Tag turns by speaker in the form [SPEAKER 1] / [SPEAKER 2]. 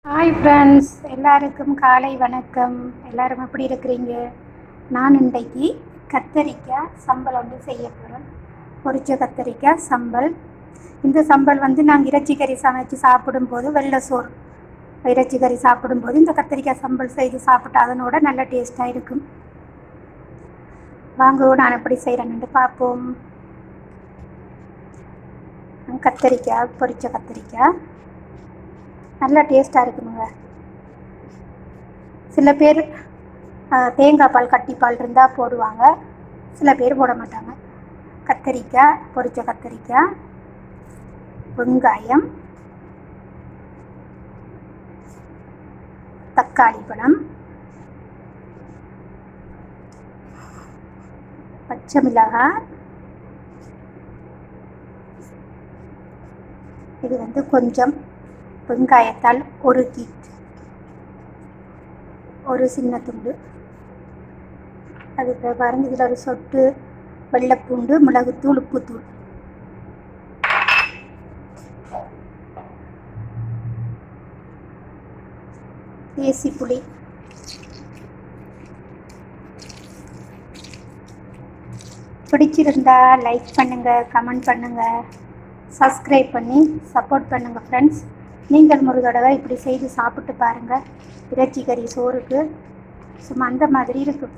[SPEAKER 1] Hi friends, எல்லாருக்கும் காலை வணக்கம். எல்லாரும் எப்படி இருக்கிறீங்க? நான் இன்றைக்கு கத்தரிக்காய் சம்பல் வந்து செய்ய போகிறேன். பொரிச்ச கத்தரிக்காய் சம்பல். இந்த சம்பல் வந்து நாங்கள் இறைச்சி கறி சமைச்சு சாப்பிடும்போது, வெள்ளை சோறு இறைச்சி கறி சாப்பிடும்போது இந்த கத்தரிக்காய் சம்பல் செய்து சாப்பிட்டா அதனோட நல்ல டேஸ்ட்டாக இருக்கும். வாங்க நான் எப்படி செய்கிறேன்னு பார்ப்போம். கத்தரிக்காய், பொரிச்ச கத்தரிக்காய் நல்லா டேஸ்ட்டாக இருக்குங்க. சில பேர் தேங்காய் பால் கட்டிப்பால் இருந்தால் போடுவாங்க, சில பேர் போட மாட்டாங்க. கத்தரிக்காய், பொரிச்ச கத்தரிக்காய், வெங்காயம், தக்காளி பழம், பச்சை மிளகாய், இது வந்து கொஞ்சம் வெங்காயத்தால் ஒரு சின்ன துண்டு, அதுக்கு பாருங்க. இதில் ஒரு சொட்டு வெள்ளைப்பூண்டு, மிளகுத்தூள், உப்புத்தூள், தேசி புளி, பிடிச்சிருந்தா லைக் பண்ணுங்கள், கமெண்ட் பண்ணுங்கள், சப்ஸ்கிரைப் பண்ணி சப்போர்ட் பண்ணுங்கள் ஃப்ரெண்ட்ஸ். நீங்கள் ஒரு தடவை இப்படி செய்து சாப்பிட்டு பாருங்கள். இறைச்சி கறி சோறுக்கு சும்மா அந்த மாதிரி இருக்கும்.